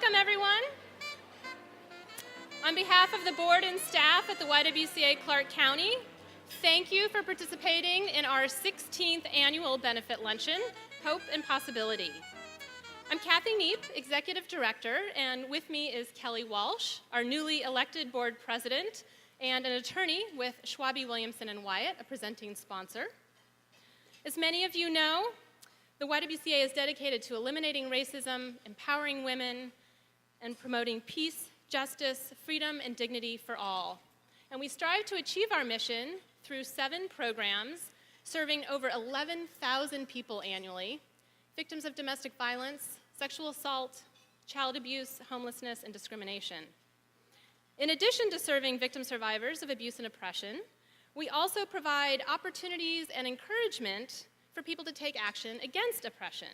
Welcome, everyone. On behalf of the board and staff at the YWCA Clark County, thank you for participating in our 16th annual benefit luncheon, Hope and Possibility. I'm Kathy Neep, Executive Director, and with me is Kelly Walsh, our newly elected board president, and an attorney with Schwabe, Williamson & Wyatt, a presenting sponsor. As many of you know, the YWCA is dedicated to eliminating racism, empowering women, and promoting peace, justice, freedom, and dignity for all. And we strive to achieve our mission through 7 programs serving over 11,000 people annually, victims of domestic violence, sexual assault, child abuse, homelessness, and discrimination. In addition to serving victim survivors of abuse and oppression, we also provide opportunities and encouragement for people to take action against oppression.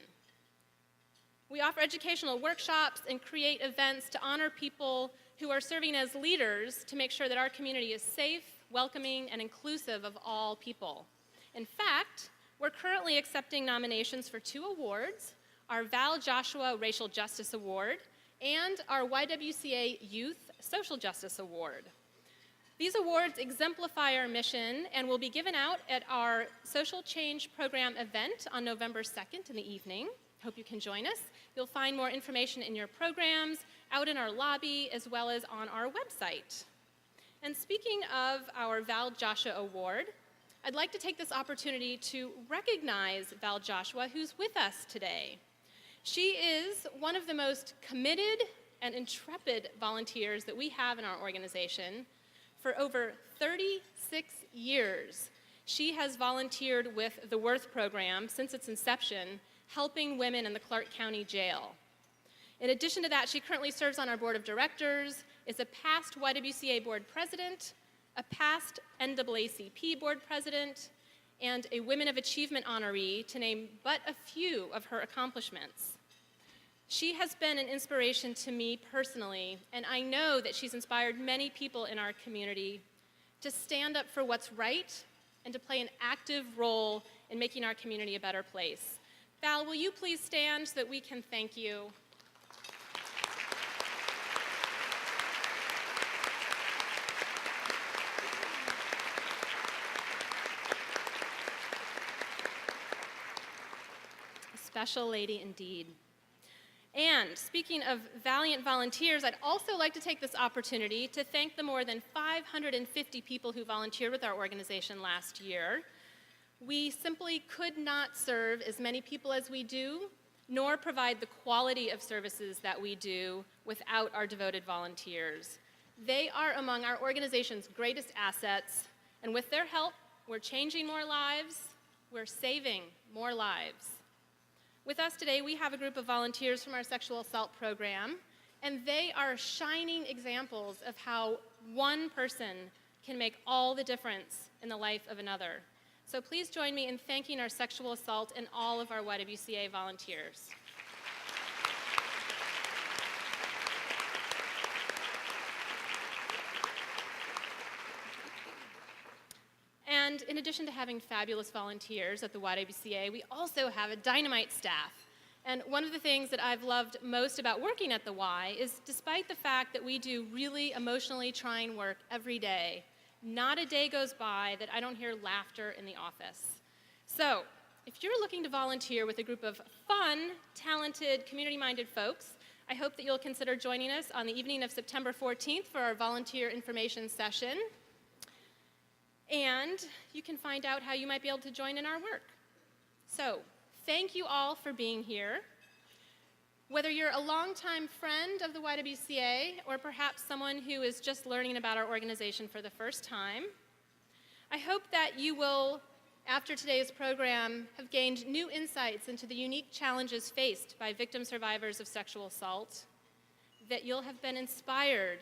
We offer educational workshops and create events to honor people who are serving as leaders to make sure that our community is safe, welcoming, and inclusive of all people. In fact, we're currently accepting nominations for 2 awards, our Val Joshua Racial Justice Award and our YWCA Youth Social Justice Award. These awards exemplify our mission and will be given out at our Social Change Program event on November 2nd in the evening. Hope you can join us. You'll find more information in your programs, out in our lobby, as well as on our website. And speaking of our Val Joshua Award, I'd like to take this opportunity to recognize Val Joshua, who's with us today. She is one of the most committed and intrepid volunteers that we have in our organization. For over 36 years, she has volunteered with the Worth program since its inception, helping women in the Clark County Jail. In addition to that, she currently serves on our board of directors, is a past YWCA board president, a past NAACP board president, and a Women of Achievement honoree, to name but a few of her accomplishments. She has been an inspiration to me personally, and I know that she's inspired many people in our community to stand up for what's right and to play an active role in making our community a better place. Val, will you please stand so that we can thank you? A special lady indeed. And speaking of valiant volunteers, I'd also like to take this opportunity to thank the more than 550 people who volunteered with our organization last year. We simply could not serve as many people as we do, nor provide the quality of services that we do without our devoted volunteers. They are among our organization's greatest assets, and with their help, we're changing more lives, we're saving more lives. With us today, we have a group of volunteers from our sexual assault program, and they are shining examples of how one person can make all the difference in the life of another. So please join me in thanking our sexual assault and all of our YWCA volunteers. And in addition to having fabulous volunteers at the YWCA, we also have a dynamite staff. And one of the things that I've loved most about working at the Y is, despite the fact that we do really emotionally trying work every day, not a day goes by that I don't hear laughter in the office. So, if you're looking to volunteer with a group of fun, talented, community-minded folks, I hope that you'll consider joining us on the evening of September 14th for our volunteer information session. And you can find out how you might be able to join in our work. So, thank you all for being here. Whether you're a longtime friend of the YWCA or perhaps someone who is just learning about our organization for the first time, I hope that you will, after today's program, have gained new insights into the unique challenges faced by victim survivors of sexual assault, that you'll have been inspired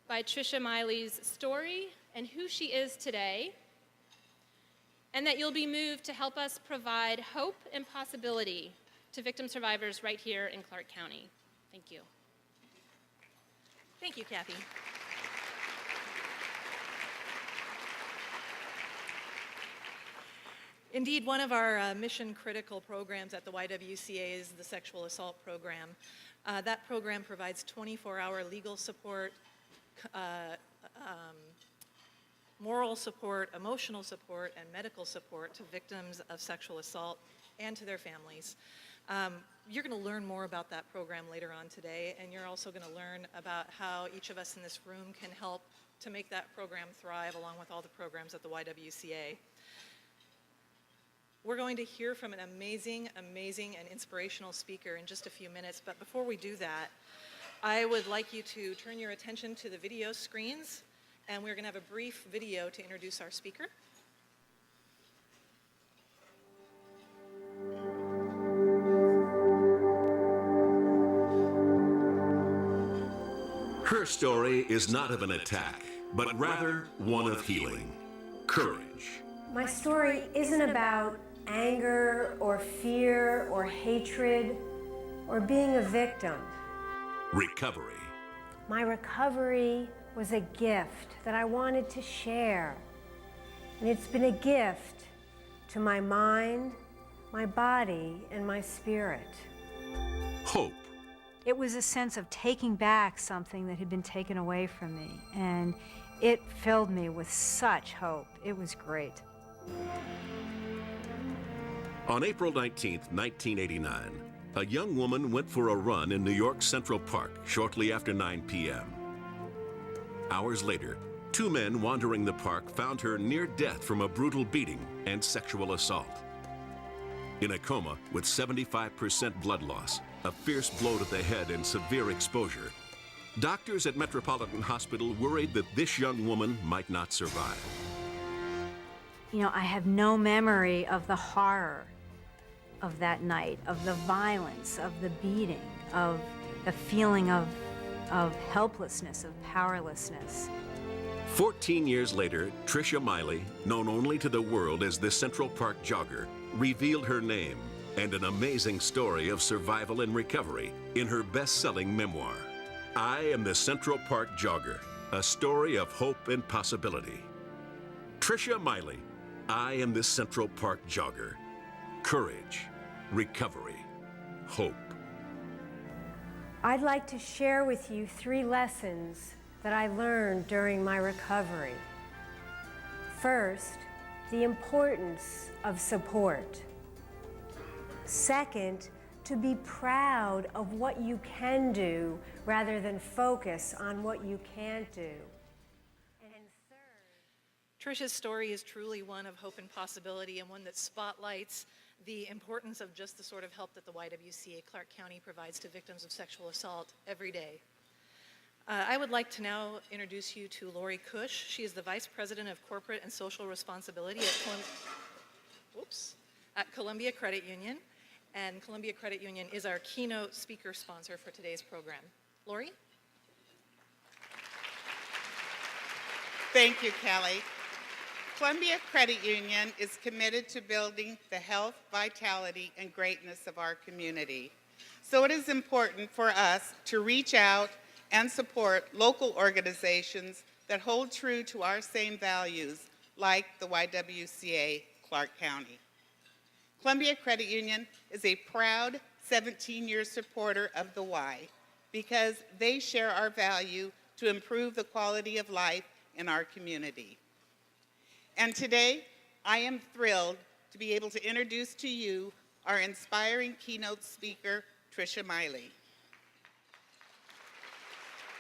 by Trisha Meili's story and who she is today, and that you'll be moved to help us provide hope and possibility to victim survivors right here in Clark County. Thank you. Thank you, Kathy. Indeed, one of our mission-critical programs at the YWCA is the Sexual Assault Program. That program provides 24-hour legal support, moral support, emotional support, and medical support to victims of sexual assault and to their families. You're going to learn more about that program later on today, and you're also going to learn about how each of us in this room can help to make that program thrive along with all the programs at the YWCA. We're going to hear from an amazing, and inspirational speaker in just a few minutes, but before we do that, I would like you to turn your attention to the video screens, and we're going to have a brief video to introduce our speaker. Her story is not of an attack, but rather one of healing, courage. My story isn't about anger or fear or hatred or being a victim. Recovery. My recovery was a gift that I wanted to share. And it's been a gift to my mind, my body, and my spirit. Hope. It was a sense of taking back something that had been taken away from me, and it filled me with such hope. It was great. On April 19th, 1989, a young woman went for a run in New York's Central Park shortly after 9 p.m. Hours later, two men wandering the park found her near death from a brutal beating and sexual assault. In a coma with 75% blood loss, a fierce blow to the head, and severe exposure, doctors at Metropolitan Hospital worried that this young woman might not survive. You know, I have no memory of the horror of that night, of the violence, of the beating, of the feeling of helplessness, of powerlessness. 14 years later, Trisha Meili, known only to the world as the Central Park Jogger, revealed her name and an amazing story of survival and recovery in her best-selling memoir, I Am the Central Park Jogger, a story of hope and possibility. Trisha Meili, I Am the Central Park Jogger. Courage, recovery, hope. I'd like to share with you 3 lessons that I learned during my recovery. First, the importance of support. Second, to be proud of what you can do rather than focus on what you can't do. And third, Trisha's story is truly one of hope and possibility, and one that spotlights the importance of just the sort of help that the YWCA Clark County provides to victims of sexual assault every day. I would like to now introduce you to Lori Cush. She is the Vice President of Corporate and Social Responsibility at Columbia Credit Union. And Columbia Credit Union is our keynote speaker sponsor for today's program. Lori? Thank you, Kelly. Columbia Credit Union is committed to building the health, vitality, and greatness of our community. So it is important for us to reach out and support local organizations that hold true to our same values, like the YWCA Clark County. Columbia Credit Union is a proud 17-year supporter of the Y because they share our value to improve the quality of life in our community. And today, I am thrilled to be able to introduce to you our inspiring keynote speaker, Trisha Meili.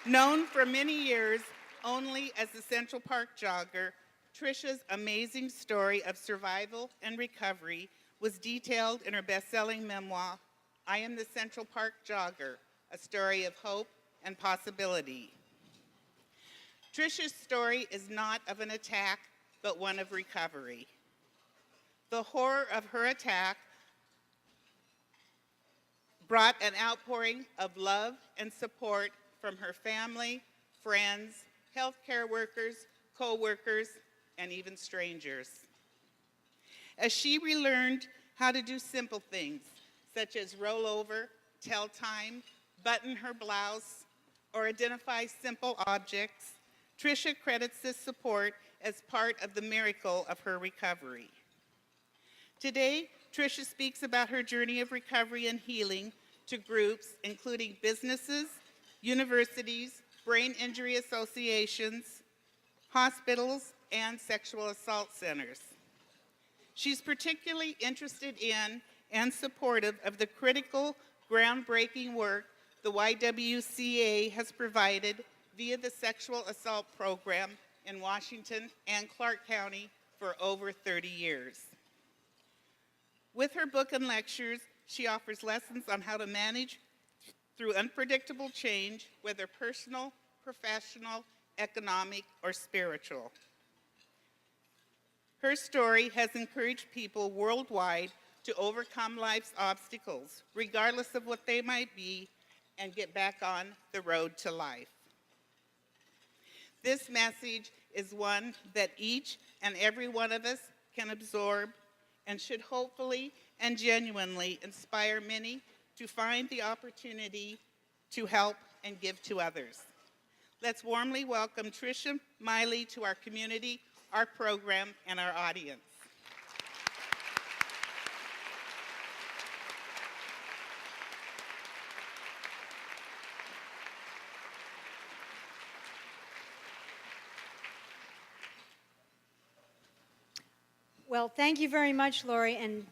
Known for many years only as the Central Park Jogger, Trisha's amazing story of survival and recovery was detailed in her best-selling memoir, I Am the Central Park Jogger, a story of hope and possibility. Trisha's story is not of an attack, but one of recovery. The horror of her attack brought an outpouring of love and support from her family, friends, healthcare workers, co-workers, and even strangers. As she relearned how to do simple things, such as roll over, tell time, button her blouse, or identify simple objects, Trisha credits this support as part of the miracle of her recovery. Today, Trisha speaks about her journey of recovery and healing to groups including businesses, universities, brain injury associations, hospitals, and sexual assault centers. She's particularly interested in and supportive of the critical, groundbreaking work the YWCA has provided via the Sexual Assault Program in Washington and Clark County for over 30 years. With her book and lectures, she offers lessons on how to manage through unpredictable change, whether personal, professional, economic, or spiritual. Her story has encouraged people worldwide to overcome life's obstacles, regardless of what they might be, and get back on the road to life. This message is one that each and every one of us can absorb and should hopefully and genuinely inspire many to find the opportunity to help and give to others. Let's warmly welcome Trisha Meili to our community, our program, and our audience. Well, thank you very much, Lori, and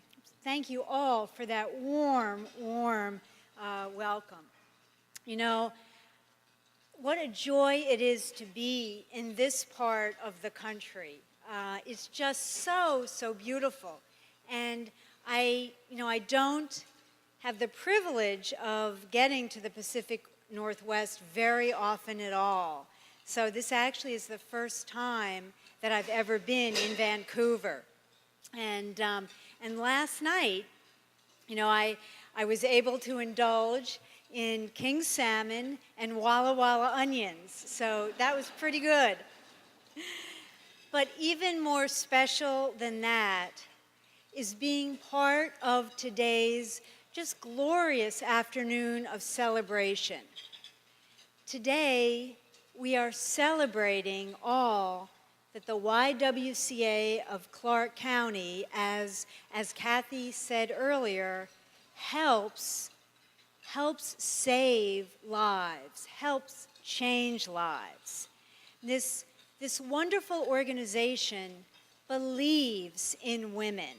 thank you all for that warm welcome. You know, what a joy it is to be in this part of the country. It's just so beautiful. And I don't have the privilege of getting to the Pacific Northwest very often at all. So this actually is the first time that I've ever been in Vancouver. And last night, you know, I was able to indulge in king salmon and Walla Walla onions, so that was pretty good. But even more special than that is being part of today's just glorious afternoon of celebration. Today, we are celebrating all that the YWCA of Clark County, as Kathy said earlier, helps save lives, helps change lives. This wonderful organization believes in women.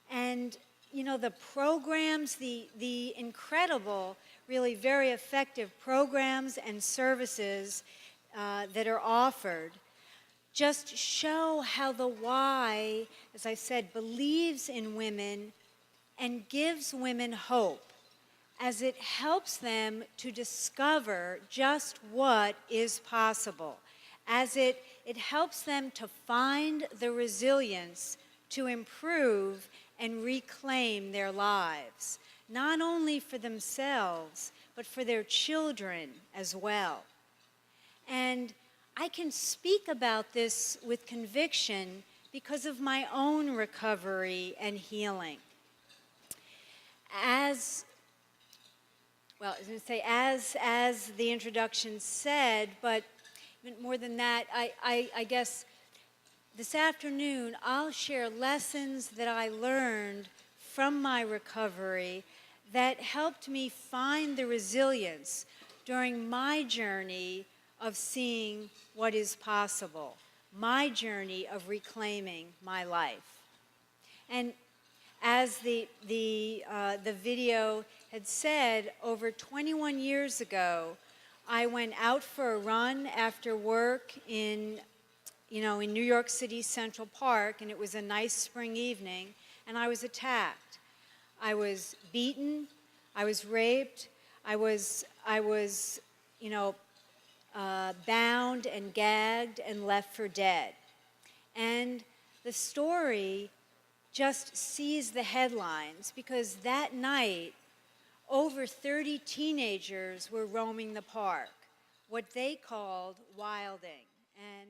And, you know, the programs, the incredible, really very effective programs and services that are offered just show how the Y, as I said, believes in women and gives women hope as it helps them to discover just what is possible, as it helps them to find the resilience to improve and reclaim their lives, not only for themselves, but for their children as well. And I can speak about this with conviction because of my own recovery and healing. As the introduction said, but even more than that, I guess this afternoon I'll share lessons that I learned from my recovery that helped me find the resilience during my journey of seeing what is possible, my journey of reclaiming my life. And as the video had said, over 21 years ago, I went out for a run after work in New York City Central Park, and it was a nice spring evening, and I was attacked. I was beaten, I was raped, I was bound and gagged and left for dead. And the story just sees the headlines because that night, over 30 teenagers were roaming the park, what they called wilding. And